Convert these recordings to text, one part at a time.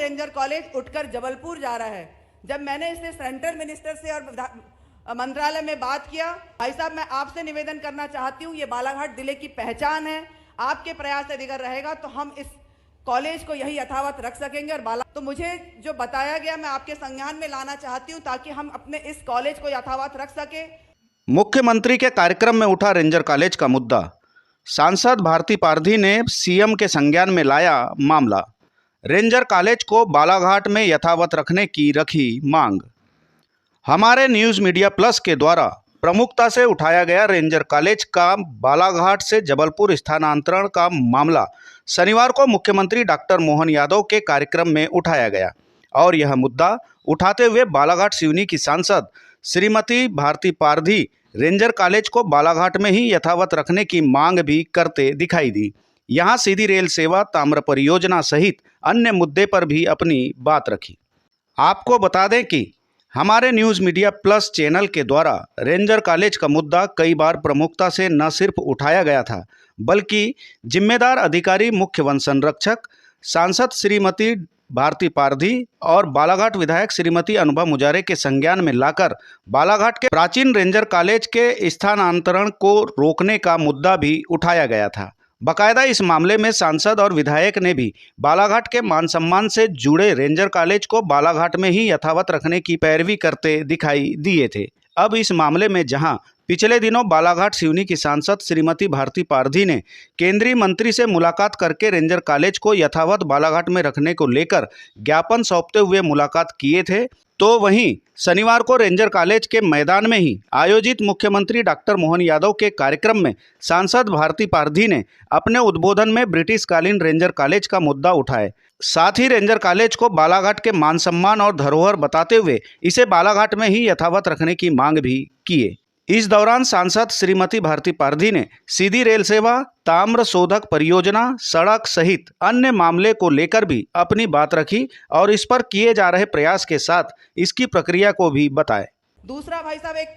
Ranger college उठकर जबलपुर जा रहा है। जब मैंने इससे सेंट्रल मिनिस्टर से और मंत्रालय में बात किया, भाई साहब मैं आपसे निवेदन करना चाहती हूँ, ये बालाघाट जिले की पहचान है, आपके प्रयास से दिगर रहेगा तो हम इस कॉलेज को यही यथावत रख सकेंगे। और तो मुझे जो बताया गया मैं आपके संज्ञान में लाना चाहती हूँ ताकि हम अपने इस कॉलेज को यथावत रख सके। मुख्यमंत्री के कार्यक्रम में उठा रेंजर कॉलेज का मुद्दा। सांसद भारती पारधी ने सीएम के संज्ञान में लाया मामला। रेंजर कॉलेज को बालाघाट में यथावत रखने की रखी मांग। हमारे न्यूज़ मीडिया प्लस के द्वारा प्रमुखता से उठाया गया रेंजर कॉलेज का बालाघाट से जबलपुर स्थानांतरण का मामला शनिवार को मुख्यमंत्री डॉक्टर मोहन यादव के कार्यक्रम में उठाया गया और यह मुद्दा उठाते हुए बालाघाट सिवनी की सांसद श्रीमती भारती पारधी रेंजर कॉलेज को बालाघाट में ही यथावत रखने की मांग भी करते दिखाई दी। यहां सीधी रेल सेवा, ताम्र परियोजना सहित अन्य मुद्दे पर भी अपनी बात रखी। आपको बता दें कि हमारे न्यूज़ मीडिया प्लस चैनल के द्वारा रेंजर कॉलेज का मुद्दा कई बार प्रमुखता से न सिर्फ उठाया गया था बल्कि जिम्मेदार अधिकारी, मुख्य वन संरक्षक, सांसद श्रीमती भारती पारधी और बालाघाट विधायक श्रीमती अनुभा मुजारे के संज्ञान में लाकर बालाघाट के प्राचीन रेंजर कॉलेज के स्थानांतरण को रोकने का मुद्दा भी उठाया गया था। बाकायदा इस मामले में सांसद और विधायक ने भी बालाघाट के मान सम्मान से जुड़े रेंजर कॉलेज को बालाघाट में ही यथावत रखने की पैरवी करते दिखाई दिए थे। अब इस मामले में जहां पिछले दिनों बालाघाट सिवनी की सांसद श्रीमती भारती पारधी ने केंद्रीय मंत्री से मुलाकात करके रेंजर कॉलेज को यथावत बालाघाट में रखने को लेकर ज्ञापन सौंपते हुए मुलाकात किए थे, तो वहीं शनिवार को रेंजर कॉलेज के मैदान में ही आयोजित मुख्यमंत्री डॉक्टर मोहन यादव के कार्यक्रम में सांसद भारती पारधी ने अपने उद्बोधन में ब्रिटिशकालीन रेंजर कॉलेज का मुद्दा उठाए। साथ ही रेंजर कॉलेज को बालाघाट के मान सम्मान और धरोहर बताते हुए इसे बालाघाट में ही यथावत रखने की मांग भी किए। इस दौरान सांसद श्रीमती भारती पारधी ने सीधी रेल सेवा, ताम्र शोधक परियोजना, सड़क सहित अन्य मामले को लेकर भी अपनी बात रखी और इस पर किए जा रहे प्रयास के साथ इसकी प्रक्रिया को भी बताए। दूसरा भाई साहब, एक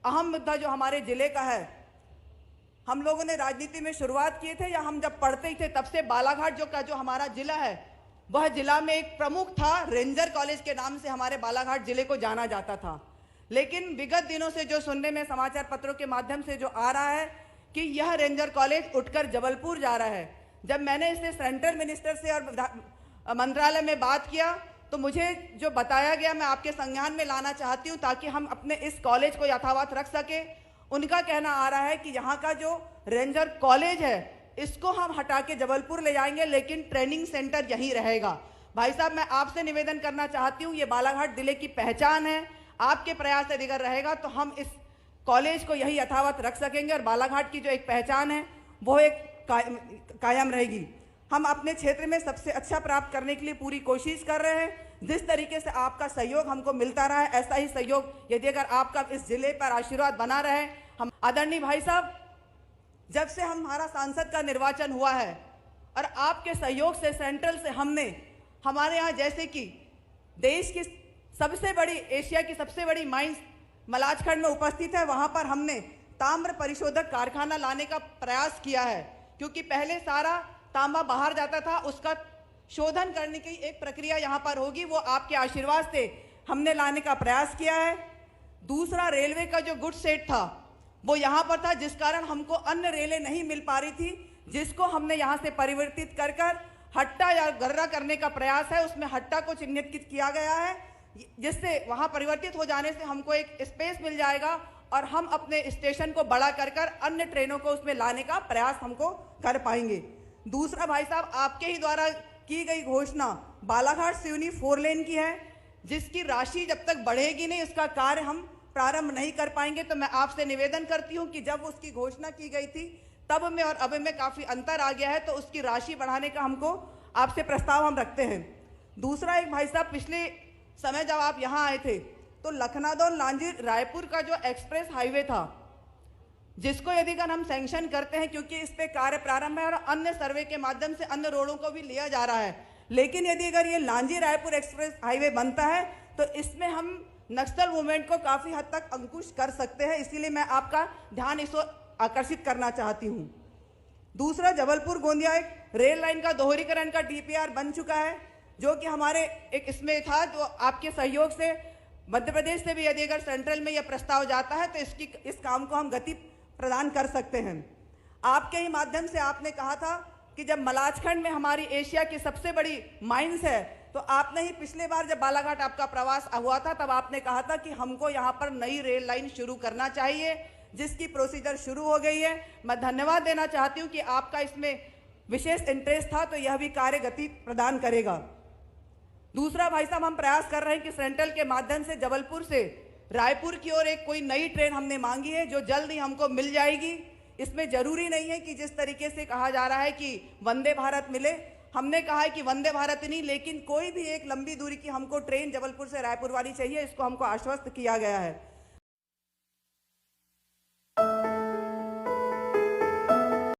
अहम मुद्दा जो हमारे जिले का है, हम लोगों ने राजनीति में शुरुआत किए थे या हम जब पढ़ते ही थे तब से बालाघाट जो हमारा जिला है वह जिला में एक प्रमुख था। रेंजर कॉलेज के नाम से हमारे बालाघाट जिले को जाना जाता था। लेकिन विगत दिनों से जो सुनने में समाचार पत्रों के माध्यम से जो आ रहा है कि यह रेंजर कॉलेज उठकर जबलपुर जा रहा है। जब मैंने इससे सेंट्रल मिनिस्टर से और मंत्रालय में बात किया तो मुझे जो बताया गया मैं आपके संज्ञान में लाना चाहती हूं ताकि हम अपने इस कॉलेज को यथावत रख सके। उनका कहना आ रहा है कि यहाँ का जो रेंजर कॉलेज है इसको हम हटा के जबलपुर ले जाएंगे, लेकिन ट्रेनिंग सेंटर यहीं रहेगा। भाई साहब मैं आपसे निवेदन करना चाहती हूँ, ये बालाघाट जिले की पहचान है, आपके प्रयास से दिगर रहेगा तो हम इस कॉलेज को यही यथावत रख सकेंगे और बालाघाट की जो एक पहचान है वो एक कायम रहेगी। हम अपने क्षेत्र में सबसे अच्छा प्राप्त करने के लिए पूरी कोशिश कर रहे हैं। जिस तरीके से आपका सहयोग हमको मिलता रहा है ऐसा ही सहयोग यदि अगर आपका इस जिले पर आशीर्वाद बना रहे। हम आदरणीय भाई साहब, जब से हमारा सांसद का निर्वाचन हुआ है और आपके सहयोग से सेंट्रल से हमने हमारे यहाँ जैसे कि देश की सबसे बड़ी, एशिया की सबसे बड़ी माइंस मलाजखंड में उपस्थित है, वहाँ पर हमने ताम्र परिशोधक कारखाना लाने का प्रयास किया है। क्योंकि पहले सारा तांबा बाहर जाता था, उसका शोधन करने की एक प्रक्रिया यहाँ पर होगी, वो आपके आशीर्वाद से हमने लाने का प्रयास किया है। दूसरा, रेलवे का जो गुड सेट था वो यहाँ पर था, जिस कारण हमको अन्य रेलें नहीं मिल पा रही थी, जिसको हमने यहाँ से परिवर्तित कर हट्टा या गर्रा करने का प्रयास है। उसमें हट्टा को चिन्हित किया गया है, जिससे वहाँ परिवर्तित हो जाने से हमको एक स्पेस मिल जाएगा और हम अपने स्टेशन को बड़ा कर अन्य ट्रेनों को उसमें लाने का प्रयास हमको कर पाएंगे। दूसरा भाई साहब, आपके ही द्वारा की गई घोषणा बालाघाट सिवनी 4 लेन की है, जिसकी राशि जब तक बढ़ेगी नहीं उसका कार्य हम प्रारंभ नहीं कर पाएंगे। तो मैं आपसे निवेदन करती हूं कि जब उसकी घोषणा की गई थी तब में और अब में काफ़ी अंतर आ गया है, तो उसकी राशि बढ़ाने का हमको आपसे प्रस्ताव हम रखते हैं। दूसरा, एक भाई साहब, पिछले समय जब आप यहाँ आए थे तो लखनऊ लांजी रायपुर का जो एक्सप्रेस हाईवे था, जिसको यदि अगर हम सैंक्शन करते हैं क्योंकि इस पे कार्य प्रारंभ है और अन्य सर्वे के माध्यम से अन्य रोडों को भी लिया जा रहा है, लेकिन यदि अगर ये लांजी रायपुर एक्सप्रेस हाईवे बनता है तो इसमें हम नक्सल मूवमेंट को काफ़ी हद तक अंकुश कर सकते हैं। इसीलिए मैं आपका ध्यान इसको आकर्षित करना चाहती हूँ। दूसरा, जबलपुर गोंदिया एक रेल लाइन का दोहरीकरण का DPR बन चुका है, जो कि हमारे एक इसमें था, जो आपके सहयोग से मध्य प्रदेश से भी यदि अगर सेंट्रल में यह प्रस्ताव जाता है तो इस काम को हम गति प्रदान कर सकते हैं। आपके ही माध्यम से आपने कहा था कि जब मलाजखंड में हमारी एशिया की सबसे बड़ी माइंस है, तो आपने ही पिछले बार जब बालाघाट आपका प्रवास हुआ था तब आपने कहा था कि हमको यहाँ पर नई रेल लाइन शुरू करना चाहिए, जिसकी प्रोसीजर शुरू हो गई है। मैं धन्यवाद देना चाहती हूँ कि आपका इसमें विशेष इंटरेस्ट था, तो यह भी कार्य गति प्रदान करेगा। दूसरा भाई साहब, हम प्रयास कर रहे हैं कि सेंट्रल के माध्यम से जबलपुर से रायपुर की ओर एक कोई नई ट्रेन हमने मांगी है, जो जल्द ही हमको मिल जाएगी। इसमें जरूरी नहीं है कि जिस तरीके से कहा जा रहा है कि वंदे भारत मिले, हमने कहा है कि वंदे भारत नहीं, लेकिन कोई भी एक लंबी दूरी की हमको ट्रेन जबलपुर से रायपुर वाली चाहिए, इसको हमको आश्वस्त किया गया है।